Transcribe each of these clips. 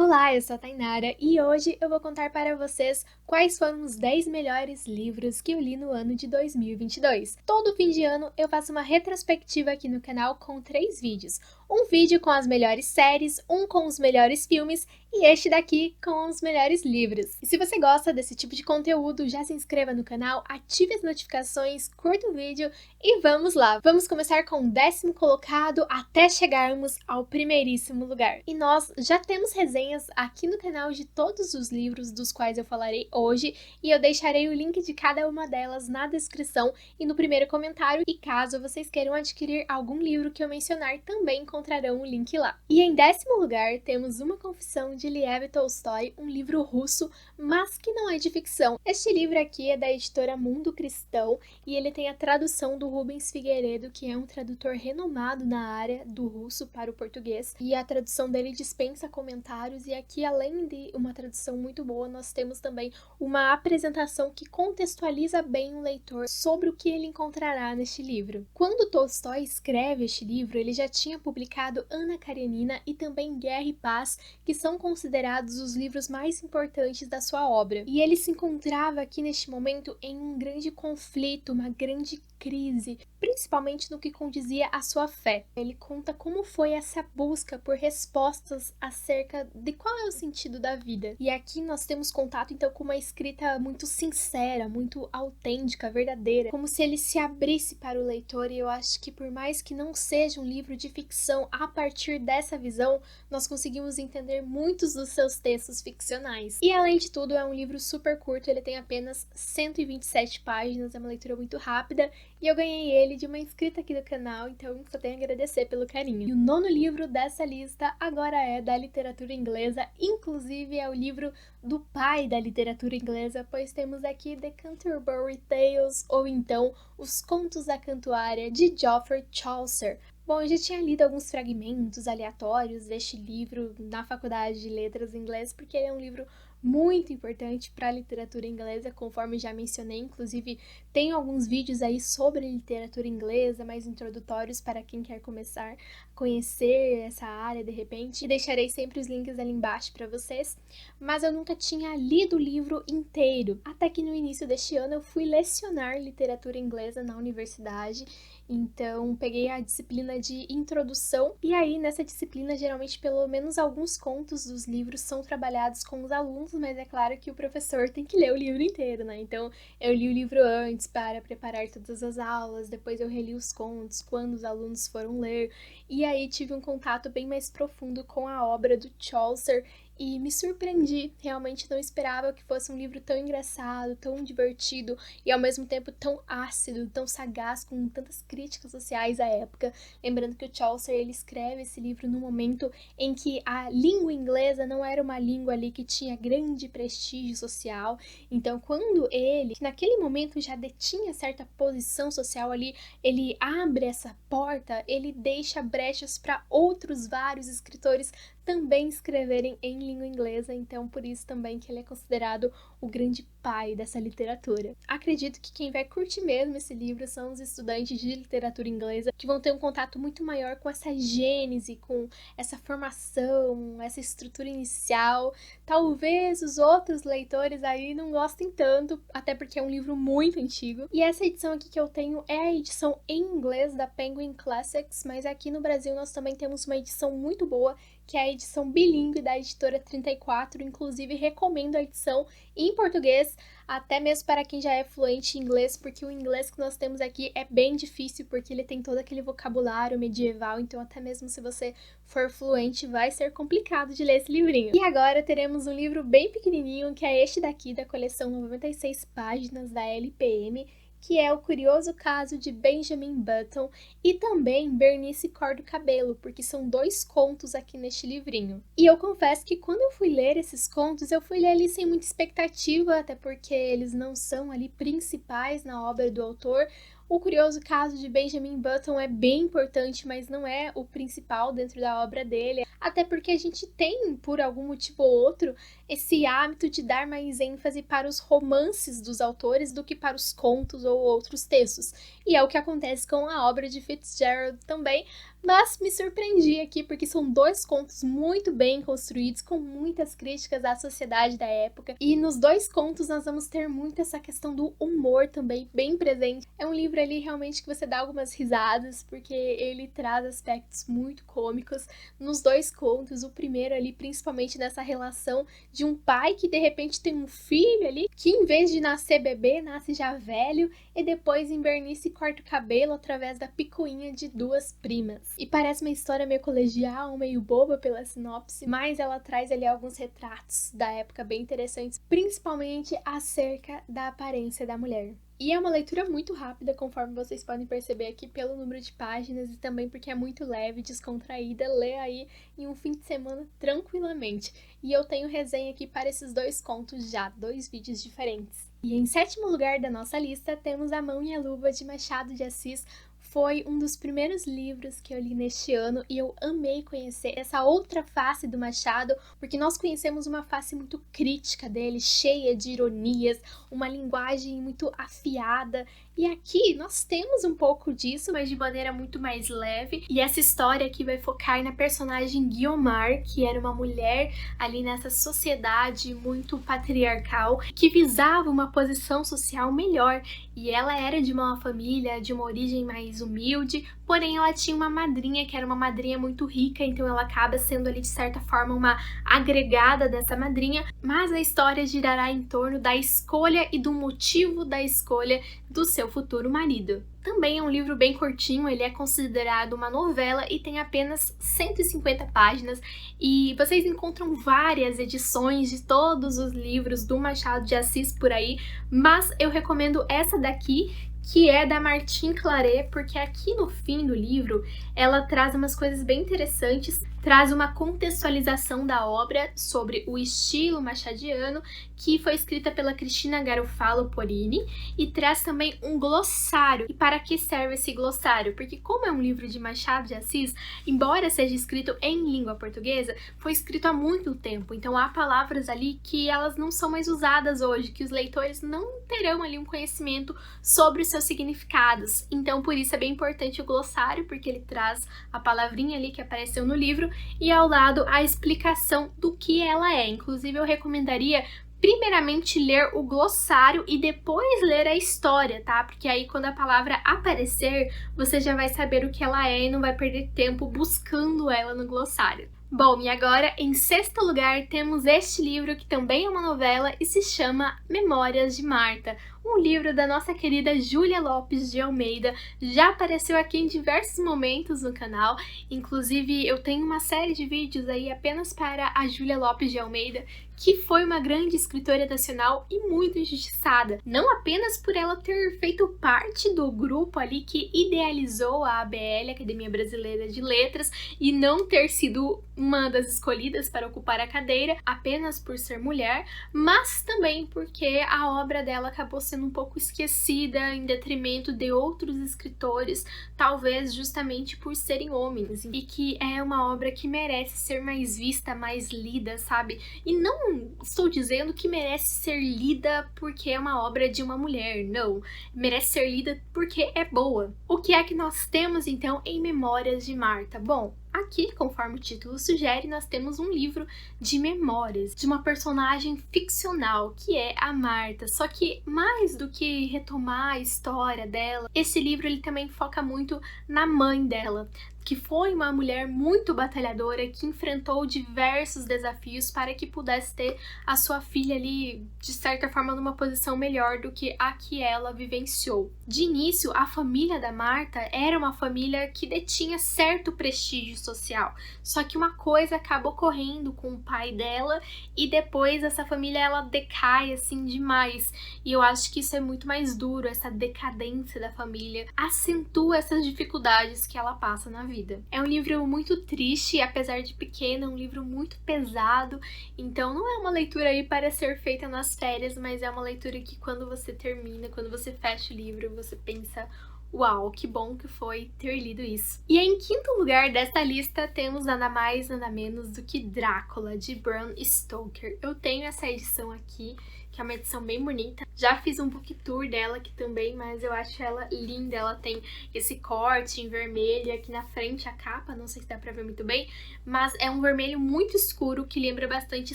Olá, eu sou a Tainara e hoje eu vou contar para vocês quais foram os 10 melhores livros que eu li no ano de 2022. Todo fim de ano eu faço uma retrospectiva aqui no canal com 3 vídeos. Um vídeo com as melhores séries, um com os melhores filmes e este daqui com os melhores livros. E se você gosta desse tipo de conteúdo, já se inscreva no canal, ative as notificações, curta o vídeo e vamos lá! Vamos começar com o 10º colocado até chegarmos ao primeiríssimo lugar. E nós já temos resenhas aqui no canal de todos os livros dos quais eu falarei hoje e eu deixarei o link de cada uma delas na descrição e no primeiro comentário, e caso vocês queiram adquirir algum livro que eu mencionar, também encontrarão o link lá. E em 10º lugar temos Uma Confissão de Lev Tolstói, um livro russo, mas que não é de ficção. Este livro aqui é da editora Mundo Cristão e ele tem a tradução do Rubens Figueiredo, que é um tradutor renomado na área do russo para o português, e a tradução dele dispensa comentários. E aqui, além de uma tradução muito boa, nós temos também uma apresentação que contextualiza bem o leitor sobre o que ele encontrará neste livro. Quando Tolstói escreve este livro, ele já tinha publicado Ana Karenina e também Guerra e Paz, que são considerados os livros mais importantes da sua obra. E ele se encontrava aqui neste momento em um grande conflito, uma grande crise, principalmente no que condizia à sua fé. Ele conta como foi essa busca por respostas acerca de qual é o sentido da vida. E aqui nós temos contato então com uma escrita muito sincera, muito autêntica, verdadeira, como se ele se abrisse para o leitor. E eu acho que, por mais que não seja um livro de ficção, a partir dessa visão nós conseguimos entender muitos dos seus textos ficcionais. E além de tudo, é um livro super curto, ele tem apenas 127 páginas, é uma leitura muito rápida. E eu ganhei ele de uma inscrita aqui do canal, então só tenho a agradecer pelo carinho. E o 9º livro dessa lista agora é da literatura inglesa, inclusive é o livro do pai da literatura inglesa, pois temos aqui The Canterbury Tales, ou então Os Contos da Cantuária, de Geoffrey Chaucer. Bom, eu já tinha lido alguns fragmentos aleatórios deste livro na faculdade de letras em inglês, porque ele é um livro muito importante para a literatura inglesa, conforme já mencionei. Inclusive tem alguns vídeos aí sobre literatura inglesa, mais introdutórios para quem quer começar a conhecer essa área de repente, e deixarei sempre os links ali embaixo para vocês. Mas eu nunca tinha lido o livro inteiro, até que no início deste ano eu fui lecionar literatura inglesa na universidade. Então, peguei a disciplina de introdução, e aí nessa disciplina, geralmente, pelo menos alguns contos dos livros são trabalhados com os alunos, mas é claro que o professor tem que ler o livro inteiro, né? Então, eu li o livro antes para preparar todas as aulas, depois eu reli os contos quando os alunos foram ler, e aí tive um contato bem mais profundo com a obra do Chaucer, e me surpreendi, realmente não esperava que fosse um livro tão engraçado, tão divertido e ao mesmo tempo tão ácido, tão sagaz, com tantas críticas sociais à época. Lembrando que o Chaucer, ele escreve esse livro no momento em que a língua inglesa não era uma língua ali que tinha grande prestígio social. Então, quando ele, naquele momento, já detinha certa posição social ali, ele abre essa porta, ele deixa brechas para outros vários escritores também escreverem em língua inglesa, então por isso também que ele é considerado o grande pai dessa literatura. Acredito que quem vai curtir mesmo esse livro são os estudantes de literatura inglesa, que vão ter um contato muito maior com essa gênese, com essa formação, essa estrutura inicial. Talvez os outros leitores aí não gostem tanto, até porque é um livro muito antigo. E essa edição aqui que eu tenho é a edição em inglês da Penguin Classics, mas aqui no Brasil nós também temos uma edição muito boa, que é a edição bilíngue da editora 34, inclusive recomendo a edição em português, até mesmo para quem já é fluente em inglês, porque o inglês que nós temos aqui é bem difícil, porque ele tem todo aquele vocabulário medieval, então até mesmo se você for fluente vai ser complicado de ler esse livrinho. E agora teremos um livro bem pequenininho, que é este daqui, da coleção 96 páginas da LPM, que é O Curioso Caso de Benjamin Button, e também Bernice Corta o Cabelo, porque são 2 contos aqui neste livrinho. E eu confesso que quando eu fui ler esses contos, eu fui ler ali sem muita expectativa, até porque eles não são ali principais na obra do autor. O Curioso Caso de Benjamin Button é bem importante, mas não é o principal dentro da obra dele, até porque a gente tem, por algum motivo ou outro, esse hábito de dar mais ênfase para os romances dos autores do que para os contos ou outros textos. E é o que acontece com a obra de Fitzgerald também, Mas me surpreendi aqui porque são dois contos muito bem construídos, com muitas críticas à sociedade da época. E nos dois contos nós vamos ter muito essa questão do humor também bem presente. É um livro ali realmente que você dá algumas risadas, porque ele traz aspectos muito cômicos nos dois contos. O primeiro ali, principalmente nessa relação de um pai que de repente tem um filho ali, que em vez de nascer bebê, nasce já velho, e depois inverniça e corta o cabelo através da picuinha de duas primas. E parece uma história meio colegial, meio boba pela sinopse, mas ela traz ali alguns retratos da época bem interessantes, principalmente acerca da aparência da mulher. E é uma leitura muito rápida, conforme vocês podem perceber aqui pelo número de páginas e também porque é muito leve, descontraída, lê aí em um fim de semana tranquilamente. E eu tenho resenha aqui para esses dois contos já, 2 vídeos diferentes. E em sétimo lugar da nossa lista temos A Mão e a Luva, de Machado de Assis. Foi um dos primeiros livros que eu li neste ano e eu amei conhecer essa outra face do Machado, porque nós conhecemos uma face muito crítica dele, cheia de ironias, uma linguagem muito afiada. E aqui nós temos um pouco disso, mas de maneira muito mais leve. E essa história aqui vai focar na personagem Guiomar, que era uma mulher ali nessa sociedade muito patriarcal, que visava uma posição social melhor. E ela era de uma família, de uma origem mais humilde, porém ela tinha uma madrinha que era uma madrinha muito rica, então ela acaba sendo ali de certa forma uma agregada dessa madrinha, mas a história girará em torno da escolha e do motivo da escolha do seu futuro marido. Também é um livro bem curtinho, ele é considerado uma novela e tem apenas 150 páginas, e vocês encontram várias edições de todos os livros do Machado de Assis por aí, mas eu recomendo essa daqui, que é da Martine Claret, porque aqui no fim do livro ela traz umas coisas bem interessantes, traz uma contextualização da obra sobre o estilo machadiano, que foi escrita pela Cristina Garofalo Porini, e traz também um glossário. E para que serve esse glossário? Porque como é um livro de Machado de Assis, embora seja escrito em língua portuguesa, foi escrito há muito tempo, então há palavras ali que elas não são mais usadas hoje, que os leitores não terão ali um conhecimento sobre os seus significados. Então por isso é bem importante o glossário, porque ele traz a palavrinha ali que apareceu no livro e ao lado a explicação do que ela é. Inclusive eu recomendaria primeiramente ler o glossário e depois ler a história, tá? Porque aí quando a palavra aparecer, você já vai saber o que ela é e não vai perder tempo buscando ela no glossário. Bom, e agora em sexto lugar temos este livro que também é uma novela e se chama Memórias de Marta, um livro da nossa querida Júlia Lopes de Almeida. Já apareceu aqui em diversos momentos no canal, inclusive eu tenho uma série de vídeos aí apenas para a Júlia Lopes de Almeida, que foi uma grande escritora nacional e muito injustiçada, não apenas por ela ter feito parte do grupo ali que idealizou a ABL, Academia Brasileira de Letras, e não ter sido uma das escolhidas para ocupar a cadeira apenas por ser mulher, mas também porque a obra dela acabou sendo um pouco esquecida em detrimento de outros escritores, talvez justamente por serem homens, e que é uma obra que merece ser mais vista, mais lida, sabe? E não estou dizendo que merece ser lida porque é uma obra de uma mulher, não. Merece ser lida porque é boa. O que é que nós temos então em Memórias de Marta? Bom, aqui, conforme o título sugere, nós temos um livro de memórias de uma personagem ficcional, que é a Marta. Só que mais do que retomar a história dela, esse livro ele também foca muito na mãe dela, que foi uma mulher muito batalhadora, que enfrentou diversos desafios para que pudesse ter a sua filha ali, de certa forma, numa posição melhor do que a que ela vivenciou. De início, a família da Marta era uma família que detinha certo prestígio social, só que uma coisa acaba ocorrendo com o pai dela e depois essa família ela decai assim demais, e eu acho que isso é muito mais duro, essa decadência da família acentua essas dificuldades que ela passa na vida. É um livro muito triste, apesar de pequeno, é um livro muito pesado, então não é uma leitura aí para ser feita nas férias, mas é uma leitura que quando você termina, quando você fecha o livro, você pensa: Uau, que bom que foi ter lido isso. E em quinto lugar dessa lista temos nada mais, nada menos do que Drácula, de Bram Stoker. Eu tenho essa edição aqui, que é uma edição bem bonita. Já fiz um book tour dela aqui também, mas eu acho ela linda. Ela tem esse corte em vermelho e aqui na frente a capa, não sei se dá pra ver muito bem, mas é um vermelho muito escuro que lembra bastante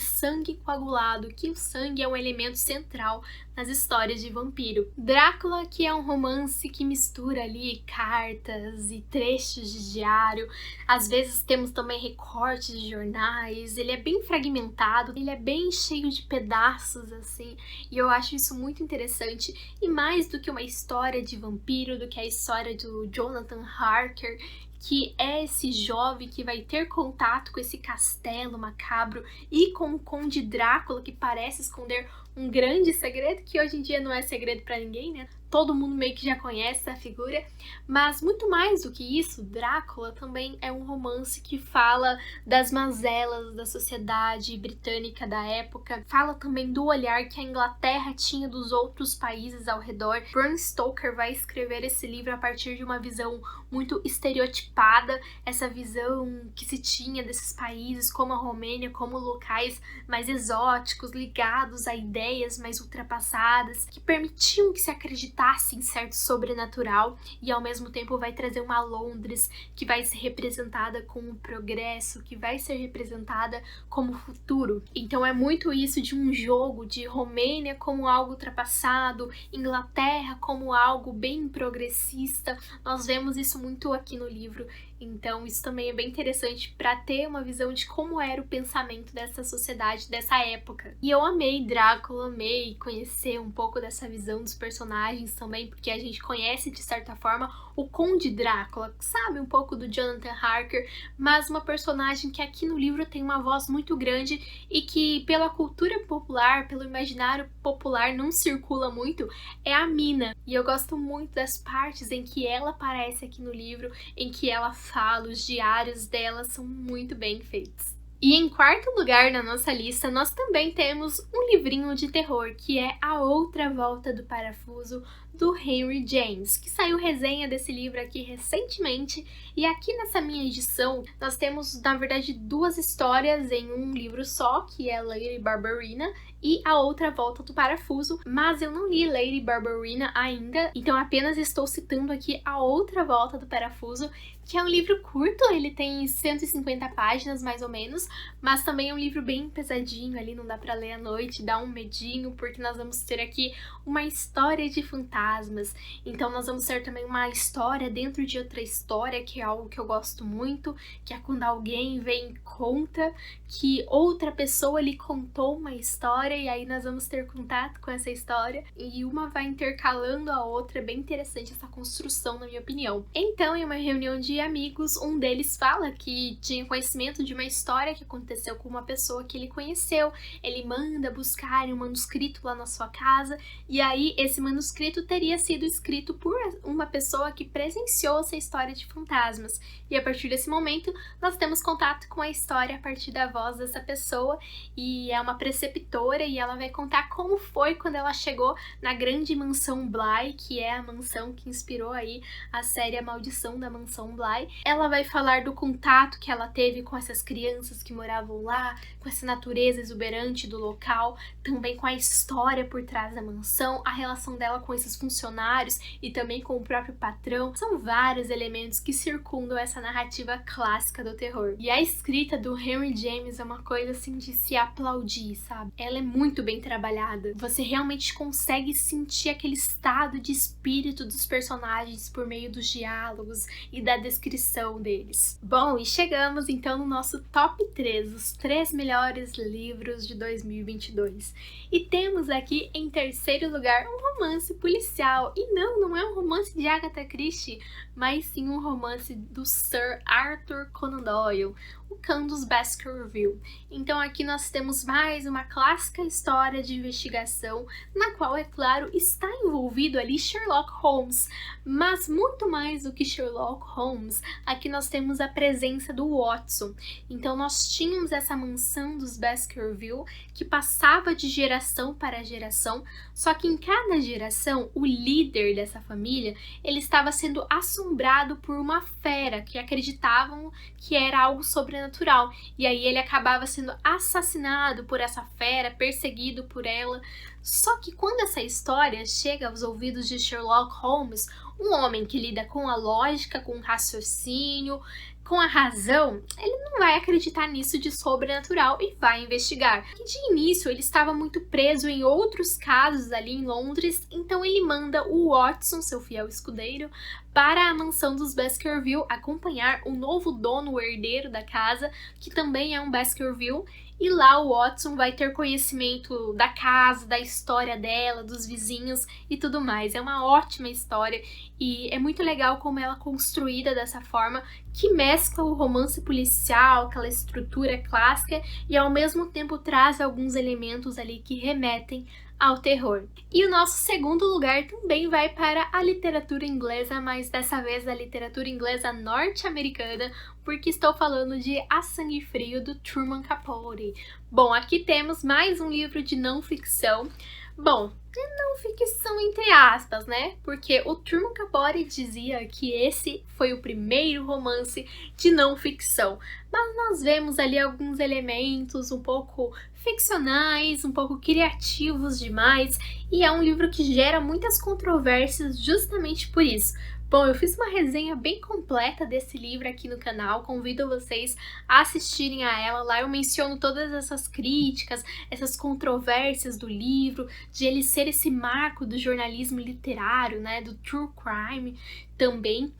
sangue coagulado, que o sangue é um elemento central nas histórias de vampiro. Drácula, que é um romance que mistura ali cartas e trechos de diário, às vezes temos também recortes de jornais, ele é bem fragmentado, ele é bem cheio de pedaços assim, e eu acho isso muito interessante, e mais do que uma história de vampiro, do que a história do Jonathan Harker, que é esse jovem que vai ter contato com esse castelo macabro e com o Conde Drácula, que parece esconder um grande segredo, que hoje em dia não é segredo pra ninguém, né? Todo mundo meio que já conhece essa figura, mas muito mais do que isso, Drácula também é um romance que fala das mazelas da sociedade britânica da época, fala também do olhar que a Inglaterra tinha dos outros países ao redor. Bram Stoker vai escrever esse livro a partir de uma visão muito estereotipada, essa visão que se tinha desses países como a Romênia, como locais mais exóticos, ligados a ideias mais ultrapassadas, que permitiam que se acreditasse em certo sobrenatural, e ao mesmo tempo vai trazer uma Londres que vai ser representada como o progresso, que vai ser representada como o futuro. Então é muito isso de um jogo de Romênia como algo ultrapassado, Inglaterra como algo bem progressista. Nós vemos isso muito aqui no livro, então isso também é bem interessante para ter uma visão de como era o pensamento dessa sociedade dessa época. E eu amei Drácula, amei conhecer um pouco dessa visão dos personagens também, porque a gente conhece de certa forma o Conde Drácula, sabe um pouco do Jonathan Harker, mas uma personagem que aqui no livro tem uma voz muito grande e que pela cultura popular, pelo imaginário popular não circula muito, é a Mina. E eu gosto muito das partes em que ela aparece aqui no livro, em que ela fala, os diários dela são muito bem feitos. E em quarto lugar na nossa lista, nós também temos um livrinho de terror, que é A Outra Volta do Parafuso, do Henry James, que saiu resenha desse livro aqui recentemente, e aqui nessa minha edição nós temos, na verdade, duas histórias em um livro só, que é Lady Barbarina e A Outra Volta do Parafuso, mas eu não li Lady Barbarina ainda, então apenas estou citando aqui A Outra Volta do Parafuso, que é um livro curto, ele tem 150 páginas mais ou menos, mas também é um livro bem pesadinho ali, não dá pra ler à noite, dá um medinho, porque nós vamos ter aqui uma história de fantasmas, então nós vamos ter também uma história dentro de outra história, que é algo que eu gosto muito, que é quando alguém vem e conta que outra pessoa lhe contou uma história, e aí nós vamos ter contato com essa história, e uma vai intercalando a outra, é bem interessante essa construção, na minha opinião. Então, em uma reunião de amigos, um deles fala que tinha conhecimento de uma história que aconteceu com uma pessoa que ele conheceu, ele manda buscar um manuscrito lá na sua casa, e aí esse manuscrito teria sido escrito por uma pessoa que presenciou essa história de fantasmas, e a partir desse momento nós temos contato com a história a partir da voz dessa pessoa, e é uma preceptora, e ela vai contar como foi quando ela chegou na grande mansão Bly, que é a mansão que inspirou aí a série A Maldição da Mansão Bly. Ela vai falar do contato que ela teve com essas crianças que moravam lá, com essa natureza exuberante do local, também com a história por trás da mansão, a relação dela com esses funcionários e também com o próprio patrão. São vários elementos que circundam essa narrativa clássica do terror. E a escrita do Henry James é uma coisa assim de se aplaudir, sabe? Ela é muito bem trabalhada. Você realmente consegue sentir aquele estado de espírito dos personagens por meio dos diálogos e da descrição deles. Bom, e chegamos então no nosso top 3, os 3 melhores livros de 2022. E temos aqui em terceiro lugar um romance policial. E não é um romance de Agatha Christie, mas sim um romance do Sir Arthur Conan Doyle. O Candace Baskerville. Então aqui nós temos mais uma clássica história de investigação, na qual, é claro, está envolvido ali Sherlock Holmes, mas muito mais do que Sherlock Holmes, aqui nós temos a presença do Watson. Então nós tínhamos essa mansão dos Baskerville que passava de geração para geração, só que em cada geração o líder dessa família ele estava sendo assombrado por uma fera que acreditavam que era algo sobrenatural, e aí ele acabava sendo assassinado por essa fera, perseguido por ela. Só que quando essa história chega aos ouvidos de Sherlock Holmes, um homem que lida com a lógica, com o raciocínio, com a razão, ele não vai acreditar nisso de sobrenatural e vai investigar. E de início ele estava muito preso em outros casos ali em Londres, então ele manda o Watson, seu fiel escudeiro, para a mansão dos Baskerville acompanhar o novo dono, o herdeiro da casa, que também é um Baskerville. E lá o Watson vai ter conhecimento da casa, da história dela, dos vizinhos e tudo mais. É uma ótima história e é muito legal como ela é construída dessa forma, que mescla o romance policial, aquela estrutura clássica, e ao mesmo tempo traz alguns elementos ali que remetem ao terror. E o nosso segundo lugar também vai para a literatura inglesa, mas dessa vez a literatura inglesa norte-americana, porque estou falando de A Sangue Frio, do Truman Capote. Bom, aqui temos mais um livro de não ficção. Bom, não ficção entre aspas, né? Porque o Truman Capote dizia que esse foi o primeiro romance de não ficção. Mas nós vemos ali alguns elementos um pouco ficcionais, um pouco criativos demais, e é um livro que gera muitas controvérsias justamente por isso. Bom, eu fiz uma resenha bem completa desse livro aqui no canal, convido vocês a assistirem a ela. Lá eu menciono todas essas críticas, essas controvérsias do livro, de ele ser esse marco do jornalismo literário, né, do true crime também.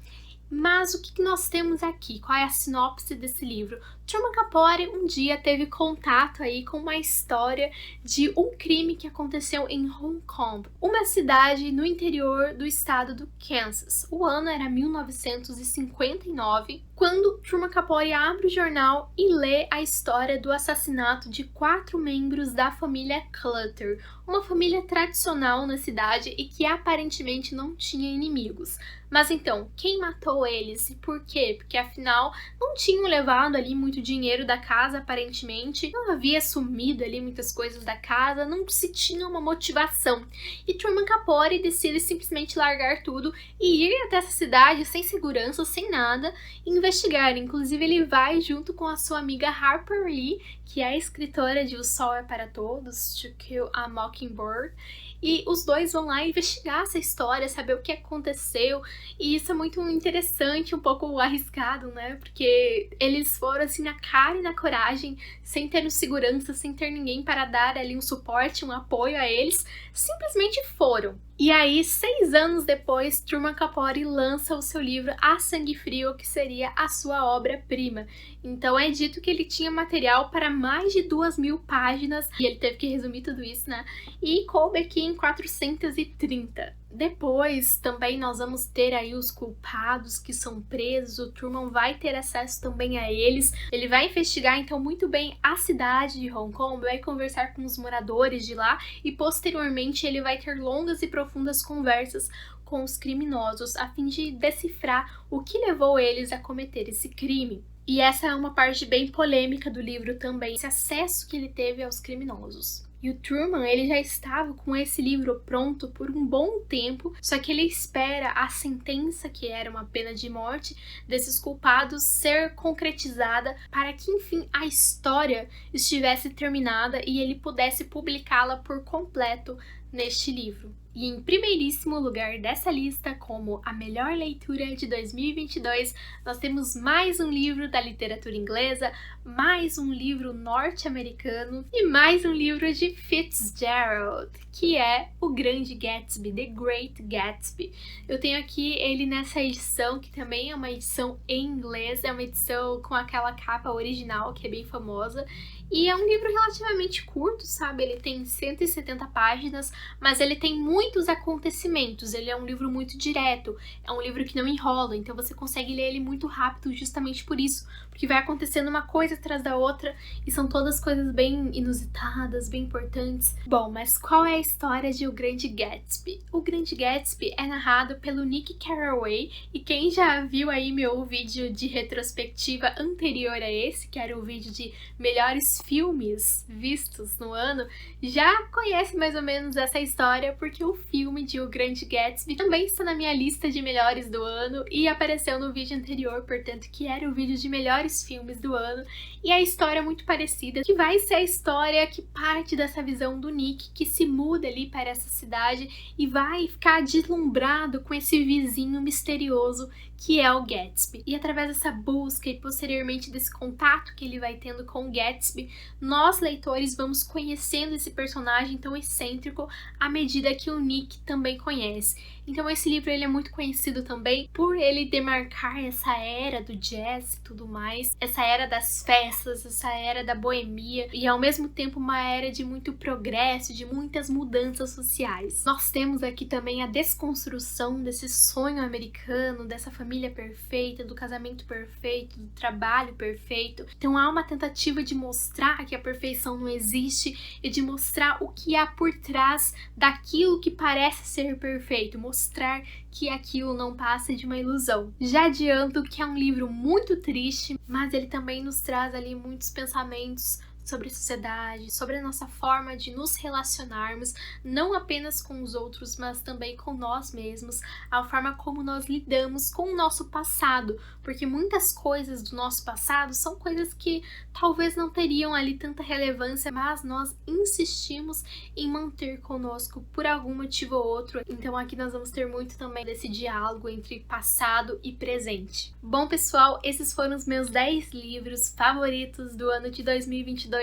Mas o que nós temos aqui? Qual é a sinopse desse livro? Truman Capote um dia teve contato aí com uma história de um crime que aconteceu em Hong Kong, uma cidade no interior do estado do Kansas. O ano era 1959, quando Truman Capote abre o jornal e lê a história do assassinato de 4 membros da família Clutter, uma família tradicional na cidade e que aparentemente não tinha inimigos. Mas então, quem matou eles e por quê? Porque afinal não tinham levado ali muito dinheiro da casa, aparentemente, não havia sumido ali muitas coisas da casa, não se tinha uma motivação. E Truman Capote decide simplesmente largar tudo e ir até essa cidade sem segurança, sem nada, e investigar. Inclusive ele vai junto com a sua amiga Harper Lee, que é a escritora de O Sol é para Todos, To Kill a Mockingbird, e os dois vão lá investigar essa história, saber o que aconteceu, e isso é muito interessante, um pouco arriscado, né, porque eles foram assim na cara e na coragem, sem ter segurança, sem ter ninguém para dar ali um suporte, um apoio a eles, simplesmente foram. E aí, 6 anos depois, Truman Capote lança o seu livro A Sangue Frio, que seria a sua obra-prima. Então é dito que ele tinha material para mais de 2.000 páginas, e ele teve que resumir tudo isso, né? E coube aqui em 430. Depois, também nós vamos ter aí os culpados que são presos, o Truman vai ter acesso também a eles. Ele vai investigar, então, muito bem a cidade de Hong Kong, vai conversar com os moradores de lá e, posteriormente, ele vai ter longas e profundas conversas com os criminosos a fim de decifrar o que levou eles a cometer esse crime. E essa é uma parte bem polêmica do livro também, esse acesso que ele teve aos criminosos. E o Truman, ele já estava com esse livro pronto por um bom tempo, só que ele espera a sentença, que era uma pena de morte, desses culpados ser concretizada para que, enfim, a história estivesse terminada e ele pudesse publicá-la por completo neste livro. E em primeiríssimo lugar dessa lista, como a melhor leitura de 2022, nós temos mais um livro da literatura inglesa, mais um livro norte-americano e mais um livro de Fitzgerald, que é O Grande Gatsby, The Great Gatsby. Eu tenho aqui ele nessa edição, que também é uma edição em inglês, é uma edição com aquela capa original, que é bem famosa, e é um livro relativamente curto, sabe? Ele tem 170 páginas, mas ele tem muitos acontecimentos, ele é um livro muito direto, é um livro que não enrola, então você consegue ler ele muito rápido justamente por isso, porque vai acontecendo uma coisa atrás da outra e são todas coisas bem inusitadas, bem importantes. Bom, mas qual é a história de O Grande Gatsby? O Grande Gatsby é narrado pelo Nick Carraway, e quem já viu aí meu vídeo de retrospectiva anterior a esse, que era o vídeo de melhores filmes vistos no ano, já conhece mais ou menos essa história, porque o filme de O Grande Gatsby também está na minha lista de melhores do ano e apareceu no vídeo anterior, portanto que era o vídeo de melhores filmes do ano. E a história é muito parecida, que vai ser a história que parte dessa visão do Nick, que se muda ali para essa cidade e vai ficar deslumbrado com esse vizinho misterioso que é o Gatsby. E através dessa busca e posteriormente desse contato que ele vai tendo com o Gatsby, nós leitores vamos conhecendo esse personagem tão excêntrico à medida que o Nick também conhece. Então esse livro ele é muito conhecido também por ele demarcar essa era do jazz e tudo mais, essa era das festas, essa era da boemia e ao mesmo tempo uma era de muito progresso, de muitas mudanças sociais. Nós temos aqui também a desconstrução desse sonho americano, dessa família perfeita, do casamento perfeito, do trabalho perfeito. Então há uma tentativa de mostrar que a perfeição não existe e de mostrar o que há por trás daquilo que parece ser perfeito, mostrar que aquilo não passa de uma ilusão. Já adianto que é um livro muito triste, mas ele também nos traz ali muitos pensamentos sobre a sociedade, sobre a nossa forma de nos relacionarmos, não apenas com os outros, mas também com nós mesmos, a forma como nós lidamos com o nosso passado, porque muitas coisas do nosso passado são coisas que talvez não teriam ali tanta relevância, mas nós insistimos em manter conosco por algum motivo ou outro. Então aqui nós vamos ter muito também desse diálogo entre passado e presente. Bom, pessoal, esses foram os meus 10 livros favoritos do ano de 2022.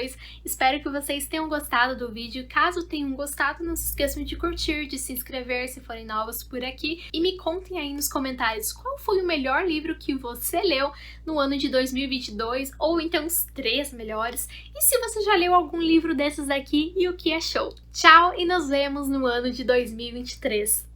Espero que vocês tenham gostado do vídeo. Caso tenham gostado, não se esqueçam de curtir, de se inscrever se forem novos por aqui e me contem aí nos comentários qual foi o melhor livro que você leu no ano de 2022, ou então os 3 melhores, e se você já leu algum livro desses aqui e o que achou. Tchau e nos vemos no ano de 2023!